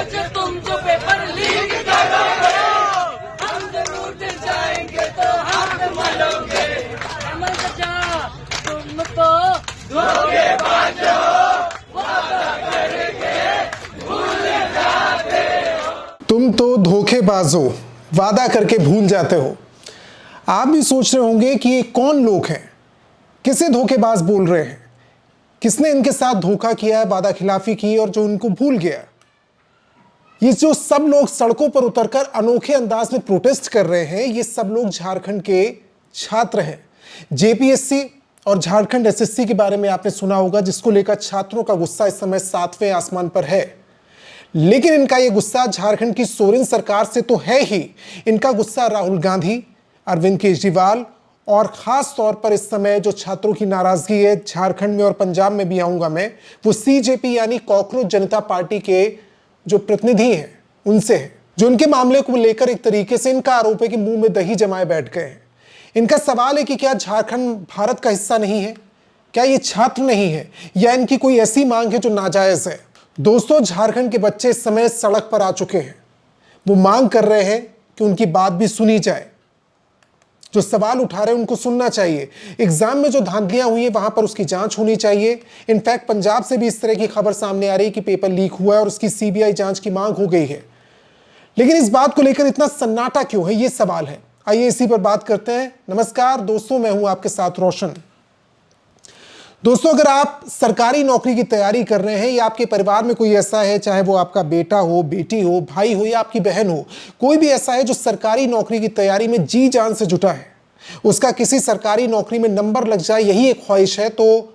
आज तुम जो पेपर लीक करोगे, हम जरूर जाएंगे तो हाथ मलोगे। अमर जा तुम तो धोखेबाज हो, वादा करके भूल जाते हो। तुम तो धोखेबाज हो, वादा करके भूल जाते हो। आप भी सोच रहे होंगे कि ये कौन लोग हैं, किसे धोखेबाज बोल रहे हैं, किसने इनके साथ धोखा किया है, वादा खिलाफी की और जो इनको भूल गया। ये जो सब लोग सड़कों पर उतरकर अनोखे अंदाज में प्रोटेस्ट कर रहे हैं, ये सब लोग झारखंड के छात्र हैं। जेपीएससी और झारखंड एसएससी के बारे में आपने सुना होगा, जिसको लेकर छात्रों का गुस्सा इस समय 7वें आसमान पर है। लेकिन इनका यह गुस्सा झारखंड की सोरेन सरकार से तो है ही, इनका गुस्सा राहुल गांधी, अरविंद केजरीवाल और खास तौर पर इस समय जो छात्रों की नाराजगी है झारखंड में और पंजाब में भी आऊंगा मैं, वो सीजेपी यानी कॉकरोच जनता पार्टी के जो प्रतिनिधि हैं उनसे है, जो इनके मामले को लेकर एक तरीके से इनका आरोप है कि मुंह में दही जमाए बैठ गए हैं। इनका सवाल है कि क्या झारखंड भारत का हिस्सा नहीं है, क्या ये छात्र नहीं है, या इनकी कोई ऐसी मांग है जो नाजायज है। दोस्तों, झारखंड के बच्चे इस समय सड़क पर आ चुके हैं। वो मांग कर रहे हैं कि उनकी बात भी सुनी जाए, जो सवाल उठा रहे हैं उनको सुनना चाहिए। एग्जाम में जो धांधलियां हुई है वहां पर उसकी जांच होनी चाहिए। इनफैक्ट पंजाब से भी इस तरह की खबर सामने आ रही है कि पेपर लीक हुआ है और उसकी सीबीआई जांच की मांग हो गई है। लेकिन इस बात को लेकर इतना सन्नाटा क्यों है, ये सवाल है। आइए इसी पर बात करते हैं। नमस्कार दोस्तों, मैं हूं आपके साथ रोशन। दोस्तों, अगर आप सरकारी नौकरी की तैयारी कर रहे हैं या आपके परिवार में कोई ऐसा है, चाहे वो आपका बेटा हो, बेटी हो, भाई हो या आपकी बहन हो, कोई भी ऐसा है जो सरकारी नौकरी की तैयारी में जी जान से जुटा है, उसका किसी सरकारी नौकरी में नंबर लग जाए यही एक ख्वाहिश है, तो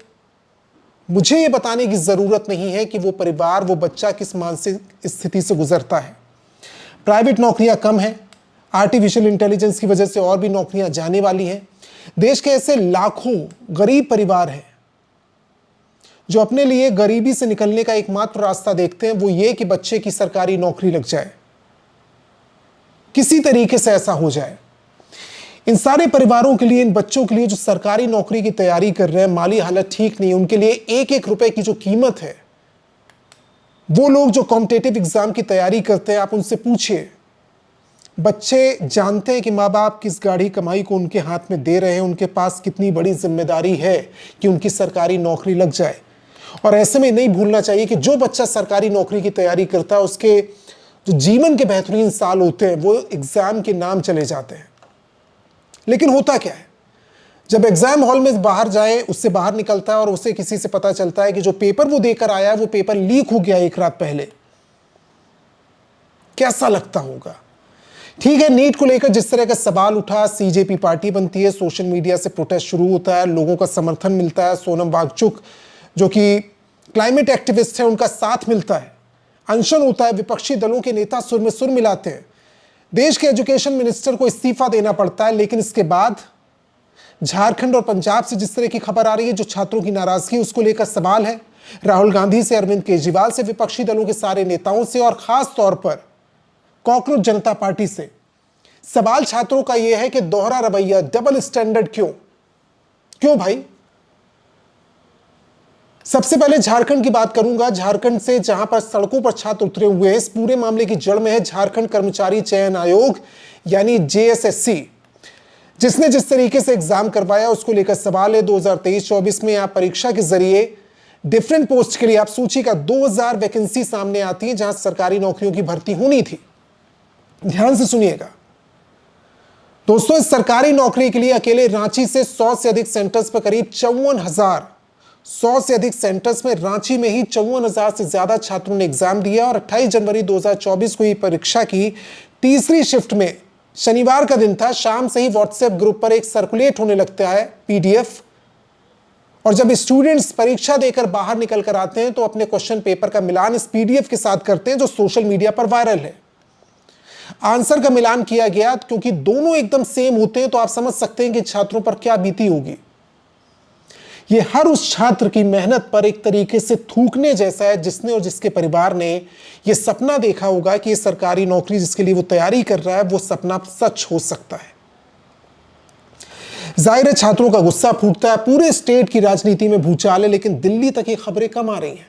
मुझे ये बताने की जरूरत नहीं है कि वो परिवार, वो बच्चा किस मानसिक स्थिति से गुजरता है। प्राइवेट नौकरियां कम हैं, आर्टिफिशियल इंटेलिजेंस की वजह से और भी नौकरियां जाने वाली हैं। देश के ऐसे लाखों गरीब परिवार हैं जो अपने लिए गरीबी से निकलने का एकमात्र रास्ता देखते हैं, वो ये कि बच्चे की सरकारी नौकरी लग जाए, किसी तरीके से ऐसा हो जाए। इन सारे परिवारों के लिए, इन बच्चों के लिए जो सरकारी नौकरी की तैयारी कर रहे हैं, माली हालत ठीक नहीं, उनके लिए एक एक रुपए की जो कीमत है, वो लोग जो कॉम्पिटिटिव एग्जाम की तैयारी करते हैं, आप उनसे पूछिए। बच्चे जानते हैं कि माँ बाप किस गाढ़ी कमाई को उनके हाथ में दे रहे हैं, उनके पास कितनी बड़ी जिम्मेदारी है कि उनकी सरकारी नौकरी लग जाए। और ऐसे में नहीं भूलना चाहिए कि जो बच्चा सरकारी नौकरी की तैयारी करता है, उसके जो जीवन के बेहतरीन साल होते हैं वो एग्जाम के नाम चले जाते हैं। लेकिन होता क्या है, जब एग्जाम हॉल में बाहर जाए, उससे बाहर निकलता है और उसे किसी से पता चलता है कि जो पेपर वो देकर आया है वो पेपर लीक हो गया एक रात पहले, कैसा लगता होगा। ठीक है, नीट को लेकर जिस तरह का सवाल उठा, सीजेपी पार्टी बनती है, सोशल मीडिया से प्रोटेस्ट शुरू होता है, लोगों का समर्थन मिलता है, सोनम वांगचुक जो कि क्लाइमेट एक्टिविस्ट है उनका साथ मिलता है, अनशन होता है, विपक्षी दलों के नेता सुर में सुर मिलाते हैं, देश के एजुकेशन मिनिस्टर को इस्तीफा देना पड़ता है। लेकिन इसके बाद झारखंड और पंजाब से जिस तरह की खबर आ रही है, जो छात्रों की नाराजगी उसको लेकर सवाल है, राहुल गांधी से, अरविंद केजरीवाल से, विपक्षी दलों के सारे नेताओं से और खास तौर पर कॉकरोच जनता पार्टी से सवाल छात्रों का यह है कि दोहरा रवैया, डबल स्टैंडर्ड क्यों भाई। सबसे पहले झारखंड की बात करूंगा, झारखंड से, जहां पर सड़कों पर छात्र उतरे हुए हैं। इस पूरे मामले की जड़ में है झारखंड कर्मचारी चयन आयोग यानी जेएसएससी, जिसने जिस तरीके से एग्जाम करवाया उसको लेकर सवाल है। 2023-24 में यहां परीक्षा के जरिए डिफरेंट पोस्ट के लिए आप सूची का 2000 वैकेंसी सामने आती है जहां सरकारी नौकरियों की भर्ती होनी थी। ध्यान से सुनिएगा दोस्तों, इस सरकारी नौकरी के लिए अकेले रांची से 100 से अधिक सेंटर्स पर करीब 100 से अधिक सेंटर्स में रांची में ही 54,000 से ज्यादा छात्रों ने एग्जाम दिया और 28 जनवरी 2024 को ये परीक्षा की तीसरी शिफ्ट में, शनिवार का दिन था, शाम से ही व्हाट्सएप ग्रुप पर एक सर्कुलेट होने लगता है पीडीएफ। और जब स्टूडेंट्स परीक्षा देकर बाहर निकल कर आते हैं तो अपने क्वेश्चन पेपर का मिलान इस पीडीएफ के साथ करते हैं जो सोशल मीडिया पर वायरल है। आंसर का मिलान किया गया क्योंकि दोनों एकदम सेम होते हैं, तो आप समझ सकते हैं कि छात्रों पर क्या बीती होगी। ये हर उस छात्र की मेहनत पर एक तरीके से थूकने जैसा है जिसने और जिसके परिवार ने ये सपना देखा होगा कि ये सरकारी नौकरी जिसके लिए वो तैयारी कर रहा है वो सपना सच हो सकता है। जाहिर है छात्रों का गुस्सा फूटता है, पूरे स्टेट की राजनीति में भूचाल है, लेकिन दिल्ली तक ये खबरें कम आ रही हैं।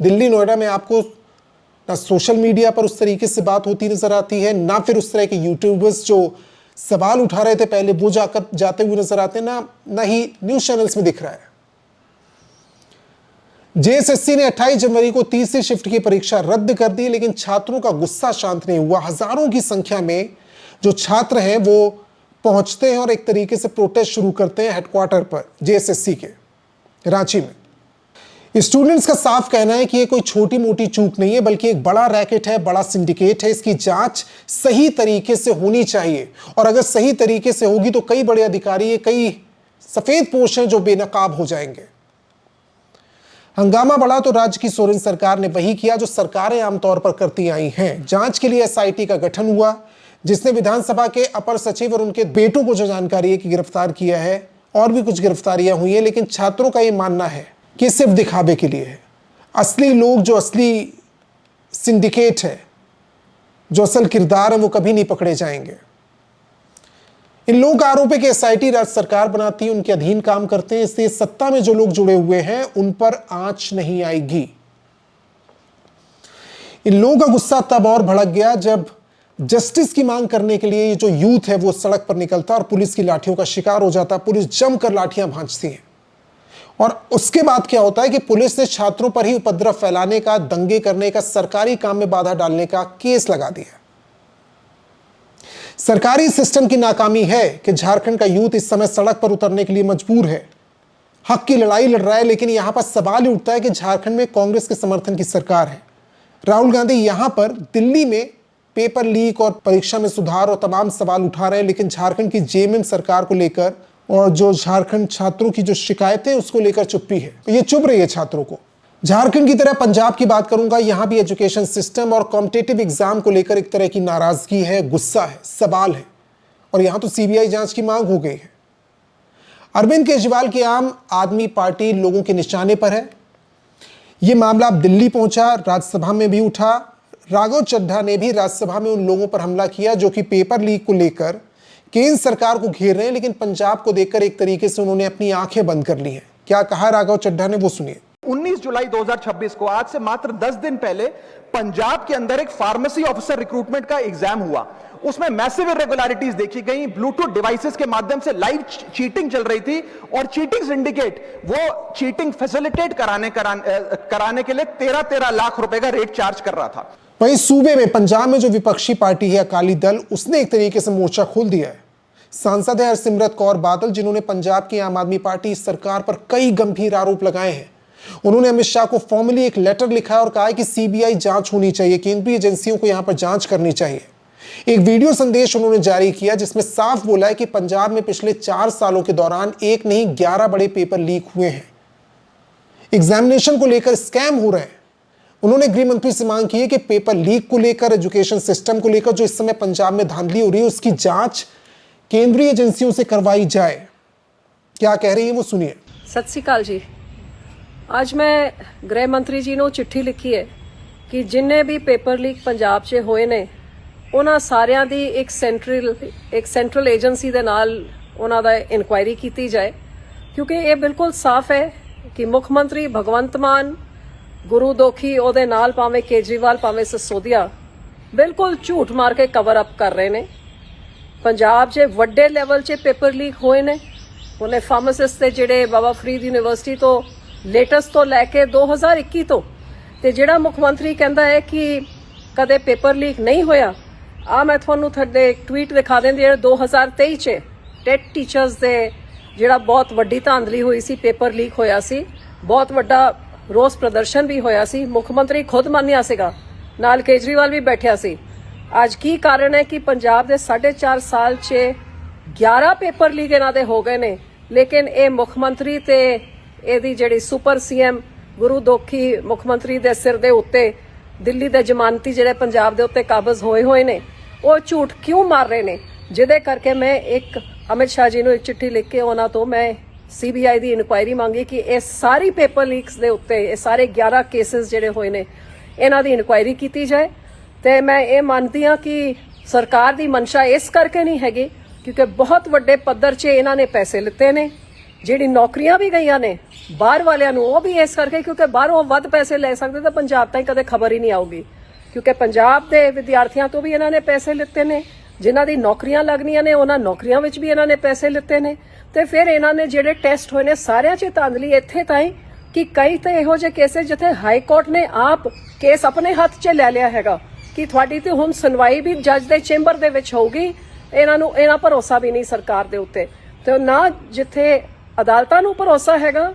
दिल्ली, नोएडा में आपको ना सोशल मीडिया पर उस तरीके से बात होती नजर आती है, ना फिर उस तरह के यूट्यूबर्स जो सवाल उठा रहे थे पहले वो जाते हुए नजर आते हैं, ना ही न्यूज चैनल्स में दिख रहा है। जेएसएससी ने 28 जनवरी को तीसरी शिफ्ट की परीक्षा रद्द कर दी, लेकिन छात्रों का गुस्सा शांत नहीं हुआ। हजारों की संख्या में जो छात्र हैं वो पहुंचते हैं और एक तरीके से प्रोटेस्ट शुरू करते हैं हेडक्वार्टर पर जेएसएससी के रांची में। स्टूडेंट्स का साफ कहना है कि ये कोई छोटी मोटी चूक नहीं है, बल्कि एक बड़ा रैकेट है, बड़ा सिंडिकेट है। इसकी जांच सही तरीके से होनी चाहिए, और अगर सही तरीके से होगी तो कई बड़े अधिकारी, कई सफेद पोश हैं जो बेनकाब हो जाएंगे। हंगामा बढ़ा तो राज्य की सोरेन सरकार ने वही किया जो सरकारें आमतौर पर करती आई हैं। जांच के लिए एसआईटी का गठन हुआ, जिसने विधानसभा के अपर सचिव और उनके बेटों को जो जानकारी है कि गिरफ्तार किया है, और भी कुछ गिरफ्तारियां हुई हैं। लेकिन छात्रों का यह मानना है कि सिर्फ दिखावे के लिए है। असली लोग, जो असली सिंडिकेट है, जो असल किरदार है, वो कभी नहीं पकड़े जाएंगे। इन लोगों का आरोप है कि एसआईटी राज्य सरकार बनाती है, उनके अधीन काम करते हैं, इसलिए सत्ता में जो लोग जुड़े हुए हैं उन पर आंच नहीं आएगी। इन लोगों का गुस्सा तब और भड़क गया जब जस्टिस की मांग करने के लिए ये जो यूथ है वो सड़क पर निकलता और पुलिस की लाठियों का शिकार हो जाता। पुलिस जमकर लाठियां भांजती है, और उसके बाद क्या होता है कि पुलिस ने छात्रों पर ही उपद्रव फैलाने का, दंगे करने का, सरकारी काम में बाधा डालने का केस लगा दिया। सरकारी सिस्टम की नाकामी है कि झारखंड का यूथ इस समय सड़क पर उतरने के लिए मजबूर है, हक की लड़ाई लड़ रहा है। लेकिन यहां पर सवाल ही उठता है कि झारखंड में कांग्रेस के समर्थन की सरकार है। राहुल गांधी यहां पर दिल्ली में पेपर लीक और परीक्षा में सुधार और तमाम सवाल उठा रहे हैं, लेकिन झारखंड की जेएमएम सरकार को लेकर और जो झारखंड छात्रों की जो शिकायतें उसको लेकर चुप्पी है, ये चुप रही है छात्रों को। झारखंड की तरह पंजाब की बात करूंगा, यहां भी एजुकेशन सिस्टम और कॉम्पिटिटिव एग्जाम को लेकर एक तरह की नाराजगी है, गुस्सा है, सवाल है, और यहां तो सीबीआई जांच की मांग हो गई है। अरविंद केजरीवाल की आम आदमी पार्टी लोगों के निशाने पर है। यह मामला अब दिल्ली पहुंचा, राज्यसभा में भी उठा। राघव चड्ढा ने भी राज्यसभा में उन लोगों पर हमला किया जो कि पेपर लीक को लेकर केंद्र सरकार को घेर रहे हैं, लेकिन पंजाब को देखकर एक तरीके से उन्होंने अपनी आंखें बंद कर ली हैं। क्या कहा राघव चड्ढा ने, वो सुनिए। 19 जुलाई 2026 को, आज से मात्र 10 दिन पहले, पंजाब के अंदर एक फार्मेसी ऑफिसर रिक्रूटमेंट का एग्जाम हुआ। उसमें मैसिव इरेगुलरिटीज देखी गई, ब्लूटूथ डिवाइसेस के माध्यम से लाइव चीटिंग चल रही थी, और चीटिंग सिंडिकेट वो चीटिंग फैसिलिटेट कराने के लिए 13 लाख रुपए का रेट चार्ज कर रहा था। वहीं सूबे में, पंजाब में जो विपक्षी पार्टी है अकाली दल, उसने एक तरीके से मोर्चा खोल दिया है। सांसद है हरसिमरत कौर बादल, जिन्होंने पंजाब की आम आदमी पार्टी सरकार पर कई गंभीर आरोप लगाए हैं। उन्होंने अमित शाह को फॉर्मली एक लेटर लिखा और कहा कि सीबीआई जांच होनी चाहिए, केंद्रीय एजेंसियों को यहां पर जांच करनी चाहिए। एक वीडियो संदेश उन्होंने जारी किया जिसमें साफ बोला है कि पंजाब में पिछले 4 सालों के दौरान एक नहीं 11 बड़े पेपर लीक हुए हैं, एग्जामिनेशन को लेकर स्कैम हो रहे हैं। उन्होंने गृह मंत्री से मांग की है कि पेपर लीक को लेकर, एजुकेशन सिस्टम को लेकर जो इस समय पंजाब में धांधली हो रही है, उसकी जांच केंद्रीय एजेंसियों से करवाई जाए। क्या कह रही है वो सुनिए। सत श्री अकाल जी। आज मैं गृह मंत्री जी ਨੂੰ चिट्ठी लिखी है कि जिन्ने भी पेपर लीक पंजाब 'ਚ ਹੋਏ ਨੇ ਉਹਨਾਂ ਸਾਰਿਆਂ ਦੀ ਇੱਕ ਸੈਂਟਰਲ ਏਜੰਸੀ ਦੇ ਨਾਲ ਉਹਨਾਂ ਦਾ ਇਨਕੁਆਇਰੀ ਕੀਤੀ ਜਾਏ, ਕਿਉਂਕਿ ਇਹ ਬਿਲਕੁਲ ਸਾਫ਼ ਹੈ ਕਿ ਮੁੱਖ ਮੰਤਰੀ ਭਗਵੰਤ ਮਾਨ, ਗੁਰੂ ਦੋਖੀ ਉਹਦੇ ਨਾਲ ਭਾਵੇਂ ਕੇਜਰੀਵਾਲ ਭਾਵੇਂ ਸਸੋਦੀਆ ਬਿਲਕੁਲ ਝੂਠ ਮਾਰ ਕੇ ਕਵਰ ਅਪ ਕਰ ਰਹੇ ਨੇ। ਪੰਜਾਬ 'ਚ ਵੱਡੇ ਲੈਵਲ 'ਚ ਪੇਪਰ ਲੀਕ ਹੋਏ ਨੇ। ਉਹਨੇ ਫਾਰਮਾਸਿਸਟ ਦੇ ਜਿਹੜੇ ਬਾਬਾ ਫਰੀਦ ਯੂਨੀਵਰਸਿਟੀ ਤੋਂ ਲੇਟੈਸਟ ਤੋਂ ਲੈ ਕੇ 2021 ਤੋਂ, ਤੇ ਜਿਹੜਾ ਮੁੱਖ ਮੰਤਰੀ ਕਹਿੰਦਾ ਹੈ ਕਿ ਕਦੇ ਪੇਪਰ ਲੀਕ ਨਹੀਂ ਹੋਇਆ। ਆ ਮੈਂ ਤੁਹਾਨੂੰ ਤੁਹਾਡੇ ਟਵੀਟ ਦਿਖਾ ਦਿੰਦੀ ਹਾਂ। 2023 'ਚ ਟੈਟ ਟੀਚਰਸ ਦੇ ਜਿਹੜਾ ਬਹੁਤ ਵੱਡੀ ਧਾਂਦਲੀ ਹੋਈ ਸੀ, ਪੇਪਰ ਲੀਕ ਹੋਇਆ ਸੀ, ਬਹੁਤ ਵੱਡਾ ਰੋਸ ਪ੍ਰਦਰਸ਼ਨ ਵੀ ਹੋਇਆ ਸੀ। ਮੁੱਖ ਮੰਤਰੀ ਖੁਦ ਮੰਨਿਆ ਸੀਗਾ, ਨਾਲ ਕੇਜਰੀਵਾਲ ਵੀ ਬੈਠਿਆ ਸੀ। ਅੱਜ ਕੀ ਕਾਰਨ ਹੈ ਕਿ ਪੰਜਾਬ ਦੇ 4.5 ਸਾਲ 'ਚ 11 ਪੇਪਰ ਲੀਕ ਇਹਨਾਂ ਦੇ ਹੋ ਗਏ ਨੇ, ਲੇਕਿਨ ਇਹ ਮੁੱਖ ਮੰਤਰੀ ਤੇ ਇਹਦੀ ਜਿਹੜੀ ਸੁਪਰ ਸੀਐਮ ਗੁਰੂ ਦੋਖੀ ਮੁੱਖ ਮੰਤਰੀ ਦੇ ਸਿਰ ਦੇ ਉੱਤੇ ਦਿੱਲੀ ਦੇ ਜ਼ਮਾਨਤੀ ਜਿਹੜੇ ਪੰਜਾਬ ਦੇ ਉੱਤੇ ਕਾਬਜ਼ ਹੋਏ ਨੇ, ਉਹ ਝੂਠ ਕਿਉਂ ਮਾਰ ਰਹੇ ਨੇ, ਜਿਹਦੇ ਕਰਕੇ ਮੈਂ ਇੱਕ ਅਮਿਤ ਸ਼ਾਹ ਜੀ ਨੂੰ ਇੱਕ ਚਿੱਠੀ ਲਿਖ ਕੇ ਉਹਨਾਂ ਤੋਂ ਮੈਂ ਸੀਬੀਆਈ ਦੀ ਇਨਕੁਆਇਰੀ ਮੰਗੀ ਕਿ ਇਹ ਸਾਰੀ ਪੇਪਰ ਲੀਕਸ ਦੇ ਉੱਤੇ, ਇਹ ਸਾਰੇ 11 ਕੇਸਿਸ ਜਿਹੜੇ ਹੋਏ ਨੇ, ਇਹਨਾਂ ਦੀ ਇਨਕੁਆਇਰੀ ਕੀਤੀ ਜਾਏ। ਤੇ ਮੈਂ ਇਹ ਮੰਨਦੀ ਹਾਂ ਕਿ ਸਰਕਾਰ ਦੀ ਮਨਸ਼ਾ ਇਸ ਕਰਕੇ ਨਹੀਂ ਹੈਗੀ ਕਿਉਂਕਿ ਬਹੁਤ ਵੱਡੇ ਪੱਧਰ 'ਚ ਇਹਨਾਂ ਨੇ ਪੈਸੇ ਲਿੱਤੇ ਨੇ। ਜਿਹੜੀ ਨੌਕਰੀਆਂ ਵੀ ਗਈਆਂ ਨੇ ਬਾਹਰ ਵਾਲਿਆਂ ਨੂੰ, ਉਹ ਵੀ ਇਸ ਕਰਕੇ ਕਿਉਂਕਿ ਬਾਹਰੋਂ ਵੱਧ ਪੈਸੇ ਲੈ ਸਕਦੇ ਤਾਂ ਪੰਜਾਬ ਤਾਈਂ ਕਦੇ ਖਬਰ ਹੀ ਨਹੀਂ ਆਊਗੀ। ਕਿਉਂਕਿ ਪੰਜਾਬ ਦੇ ਵਿਦਿਆਰਥੀਆਂ ਤੋਂ ਵੀ ਇਹਨਾਂ ਨੇ ਪੈਸੇ ਲਿੱਤੇ ਨੇ, ਜਿਨ੍ਹਾਂ ਦੀ ਨੌਕਰੀਆਂ ਲੱਗਣੀਆਂ ਨੇ ਉਹਨਾਂ ਨੌਕਰੀਆਂ ਵਿੱਚ ਵੀ ਇਹਨਾਂ ਨੇ ਪੈਸੇ ਲਿੱਤੇ ਨੇ, ਤੇ ਫਿਰ ਇਹਨਾਂ ਨੇ ਜਿਹੜੇ ਟੈਸਟ ਹੋਏ ਨੇ ਸਾਰਿਆਂ 'ਚ ਧਾਂਦਲੀ ਇੱਥੇ ਤਾਈਂ ਕਿ ਕਈ ਤਾਂ ਇਹੋ ਜਿਹੇ ਕੇਸਿਸ ਜਿੱਥੇ ਹਾਈ ਕੋਰਟ ਨੇ ਆਪ ਕੇਸ ਆਪਣੇ ਹੱਥ 'ਚ ਲੈ ਲਿਆ ਹੈਗਾ ਕਿ ਤੁਹਾਡੀ ਤੇ ਹੁਣ ਸੁਣਵਾਈ ਵੀ ਜੱਜ ਦੇ ਚੈਂਬਰ ਦੇ ਵਿੱਚ ਹੋਊਗੀ। ਇਹਨਾਂ ਭਰੋਸਾ ਵੀ ਨਹੀਂ ਸਰਕਾਰ ਦੇ ਉੱਤੇ, ਤੇ ਨਾ ਜਿੱਥੇ ਅਦਾਲਤਾਂ ਨੂੰ ਭਰੋਸਾ ਹੈਗਾ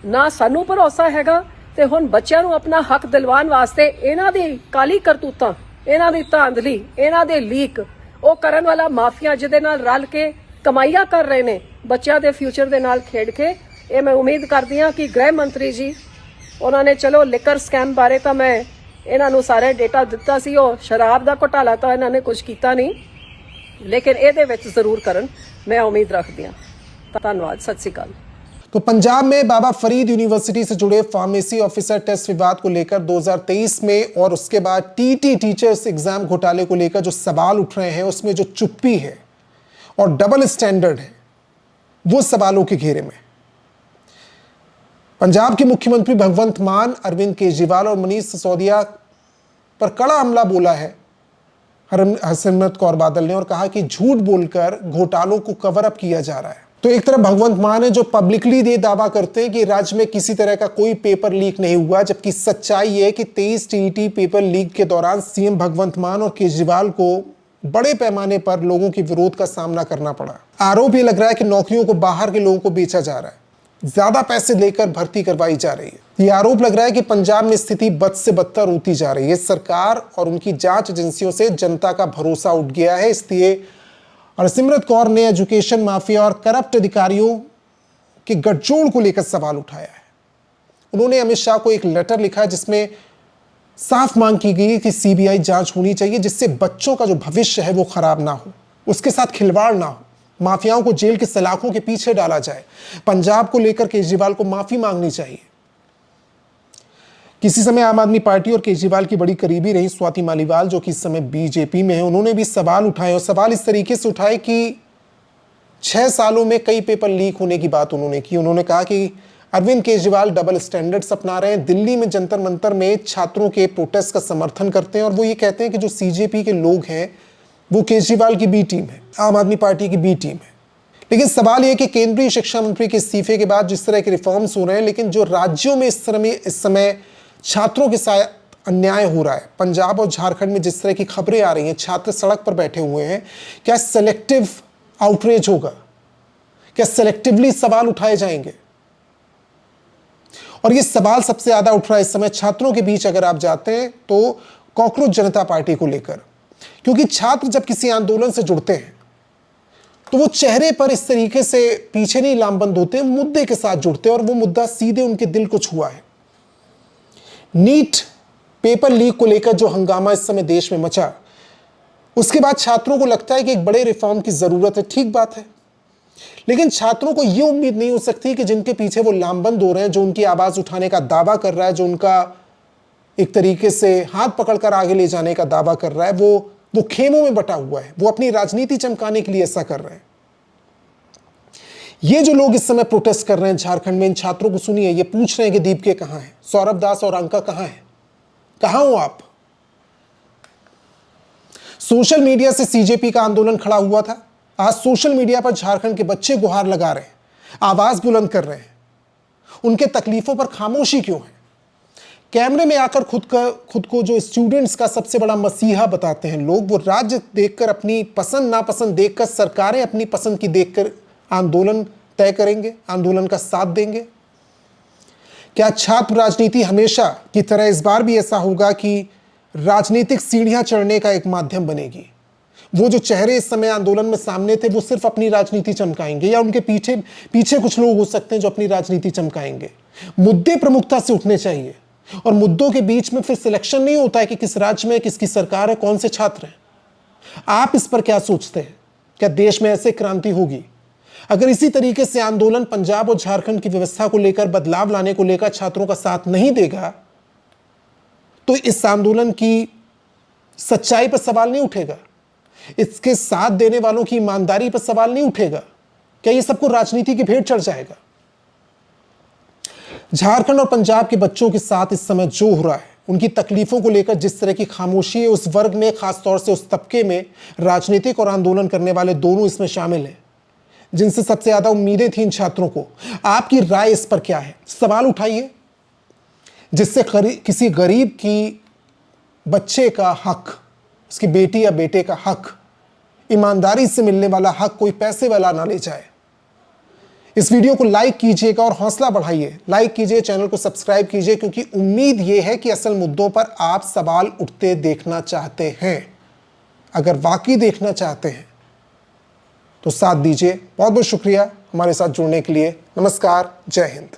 ਨਾ ਸਾਨੂੰ ਭਰੋਸਾ ਹੈਗਾ। ਤੇ ਹੁਣ ਬੱਚਿਆਂ ਨੂੰ ਆਪਣਾ ਹੱਕ ਦਿਲਵਾਉਣ ਵਾਸਤੇ ਇਹਨਾਂ ਦੀ ਕਾਲੀ ਕਰਤੂਤਾਂ, ਇਹਨਾਂ ਦੀ ਧਾਂਦਲੀ, ਇਹਨਾਂ ਦੇ ਲੀਕ, ਉਹ ਕਰਨ ਵਾਲਾ ਮਾਫੀਆ ਜਿਹਦੇ ਨਾਲ ਰਲ ਕੇ ਕਮਾਈਆਂ ਕਰ ਰਹੇ ਨੇ ਬੱਚਿਆਂ ਦੇ ਫਿਊਚਰ ਦੇ ਨਾਲ ਖੇਡ ਕੇ। ਇਹ ਮੈਂ ਉਮੀਦ ਕਰਦੀ ਹਾਂ ਕਿ ਗ੍ਰਹਿ ਮੰਤਰੀ ਜੀ ਉਹਨਾਂ ਨੇ ਚਲੋ ਲਿਕਰ ਸਕੈਮ ਬਾਰੇ ਤਾਂ ਮੈਂ ਇਹਨਾਂ ਨੂੰ ਸਾਰੇ ਡੇਟਾ ਦਿੱਤਾ ਸੀ, ਉਹ ਸ਼ਰਾਬ ਦਾ ਘੁਟਾਲਾ ਤਾਂ ਇਹਨਾਂ ਨੇ ਕੁਝ ਕੀਤਾ नहीं, लेकिन ਇਹਦੇ ਵਿੱਚ ਜ਼ਰੂਰ ਕਰਨ मैं उम्मीद रखती हूँ। धन्यवाद, सत श्री अकाल। तो पंजाब में बाबा फरीद यूनिवर्सिटी से जुड़े फार्मेसी ऑफिसर टेस्ट विवाद को लेकर 2023 में और उसके बाद टीटी टीचर्स एग्जाम घोटाले को लेकर जो सवाल उठ रहे हैं उसमें जो चुप्पी है और डबल स्टैंडर्ड है वो सवालों के घेरे में। पंजाब के मुख्यमंत्री भगवंत मान, अरविंद केजरीवाल और मनीष सिसोदिया पर कड़ा हमला बोला है हरसिमरत कौर बादल ने और कहा कि झूठ बोलकर घोटालों को कवर अप किया जा रहा है। तो एक तरफ भगवंत मान है जो पब्लिकली ये दावा करते हैं कि राज्य में किसी तरह का कोई पेपर लीक नहीं हुआ, जबकि सच्चाई है कि 23 टीईटी पेपर लीक के दौरान सीएम भगवंत मान और केजरीवाल को बड़े पैमाने पर लोगों के विरोध का सामना करना पड़ा। आरोप ये लग रहा है कि नौकरियों को बाहर के लोगों को बेचा जा रहा है, ज्यादा पैसे लेकर भर्ती करवाई जा रही है। ये आरोप लग रहा है कि पंजाब में स्थिति बद से बदतर होती जा रही है। सरकार और उनकी जांच एजेंसियों से जनता का भरोसा उठ गया है, इसलिए हरसिमरत कौर ने एजुकेशन माफिया और करप्ट अधिकारियों के गठजोड़ को लेकर सवाल उठाया है। उन्होंने अमित शाह को एक लेटर लिखा है जिसमें साफ मांग की गई कि सीबीआई जांच होनी चाहिए, जिससे बच्चों का जो भविष्य है वो खराब ना हो, उसके साथ खिलवाड़ ना हो, माफियाओं को जेल के सलाखों के पीछे डाला जाए। पंजाब को लेकर केजरीवाल को माफी मांगनी चाहिए। किसी समय आम आदमी पार्टी और केजरीवाल की बड़ी करीबी रही स्वाति मालीवाल, जो कि इस समय बीजेपी में है, उन्होंने भी सवाल उठाए और सवाल इस तरीके से उठाए कि 6 सालों में कई पेपर लीक होने की बात उन्होंने की। उन्होंने कहा कि अरविंद केजरीवाल डबल स्टैंडर्ड्स अपना रहे हैं। दिल्ली में जंतर मंतर में छात्रों के प्रोटेस्ट का समर्थन करते हैं और वो ये कहते हैं कि जो सीजेपी के लोग हैं वो केजरीवाल की बी टीम है, आम आदमी पार्टी की बी टीम है। लेकिन सवाल यह कि केंद्रीय शिक्षा मंत्री के इस्तीफे के बाद जिस तरह के रिफॉर्म्स हो रहे हैं, लेकिन जो राज्यों में इस समय छात्रों के साथ अन्याय हो रहा है, पंजाब और झारखंड में जिस तरह की खबरें आ रही हैं, छात्र सड़क पर बैठे हुए हैं, क्या सेलेक्टिव आउटरीच होगा? क्या सेलेक्टिवली सवाल उठाए जाएंगे? और ये सवाल सबसे ज्यादा उठ रहा है इस समय छात्रों के बीच अगर आप जाते हैं तो कॉकरोच जनता पार्टी को लेकर, क्योंकि छात्र जब किसी आंदोलन से जुड़ते हैं तो वो चेहरे पर इस तरीके से पीछे नहीं लामबंद होते, मुद्दे के साथ जुड़ते हैं और वो मुद्दा सीधे उनके दिल को छुआ है। नीट पेपर लीक को लेकर जो हंगामा इस समय देश में मचा, उसके बाद छात्रों को लगता है कि एक बड़े रिफॉर्म की जरूरत है। ठीक बात है, लेकिन छात्रों को यह उम्मीद नहीं हो सकती कि जिनके पीछे वो लामबंद हो रहे हैं, जो उनकी आवाज उठाने का दावा कर रहा है, जो उनका एक तरीके से हाथ पकड़कर आगे ले जाने का दावा कर रहा है, वो खेमों में बटा हुआ है, वो अपनी राजनीति चमकाने के लिए ऐसा कर रहे हैं। ये जो लोग इस समय प्रोटेस्ट कर रहे हैं झारखंड में, इन छात्रों को सुनिए, ये पूछ रहे हैं कि दीपके कहां है, सौरभ दास और अंका कहां है, कहां हो आप? सोशल मीडिया से सीजेपी का आंदोलन खड़ा हुआ था, आज सोशल मीडिया पर झारखंड के बच्चे गुहार लगा रहे हैं, आवाज बुलंद कर रहे हैं। उनके तकलीफों पर खामोशी क्यों है? कैमरे में आकर खुद को जो स्टूडेंट्स का सबसे बड़ा मसीहा बताते हैं लोग, वो राज्य देखकर, अपनी पसंद नापसंद देखकर, सरकारें अपनी पसंद की देखकर आंदोलन तय करेंगे, आंदोलन का साथ देंगे? क्या छात्र राजनीति हमेशा की तरह इस बार भी ऐसा होगा कि राजनीतिक सीढ़ियां चढ़ने का एक माध्यम बनेगी? वो जो चेहरे इस समय आंदोलन में सामने थे वो सिर्फ अपनी राजनीति चमकाएंगे, या उनके पीछे कुछ लोग हो सकते हैं जो अपनी राजनीति चमकाएंगे? मुद्दे प्रमुखता से उठने चाहिए और मुद्दों के बीच में फिर सिलेक्शन नहीं होता है कि किस राज्य में किसकी सरकार है, कौन से छात्र हैं। आप इस पर क्या सोचते हैं? क्या देश में ऐसे क्रांति होगी? अगर इसी तरीके से आंदोलन पंजाब और झारखंड की व्यवस्था को लेकर, बदलाव लाने को लेकर छात्रों का साथ नहीं देगा तो इस आंदोलन की सच्चाई पर सवाल नहीं उठेगा, इसके साथ देने वालों की ईमानदारी पर सवाल नहीं उठेगा। क्या ये सबको राजनीति की भेंट चढ़ जाएगा? झारखंड और पंजाब के बच्चों के साथ इस समय जो हो रहा है उनकी तकलीफों को लेकर जिस तरह की खामोशी है उस वर्ग में, खासतौर से उस तबके में, राजनीतिक और आंदोलन करने वाले दोनों इसमें शामिल हैं, जिनसे सबसे ज्यादा उम्मीदें थी इन छात्रों को। आपकी राय इस पर क्या है? सवाल उठाइए, जिससे किसी गरीब की बच्चे का हक, उसकी बेटी या बेटे का हक, ईमानदारी से मिलने वाला हक कोई पैसे वाला ना ले जाए। इस वीडियो को लाइक कीजिएगा और हौसला बढ़ाइए। लाइक कीजिए, चैनल को सब्सक्राइब कीजिए, क्योंकि उम्मीद यह है कि असल मुद्दों पर आप सवाल उठते देखना चाहते हैं। अगर वाकई देखना चाहते हैं तो साथ दीजिए। बहुत बहुत शुक्रिया हमारे साथ जुड़ने के लिए। नमस्कार, जय हिंद।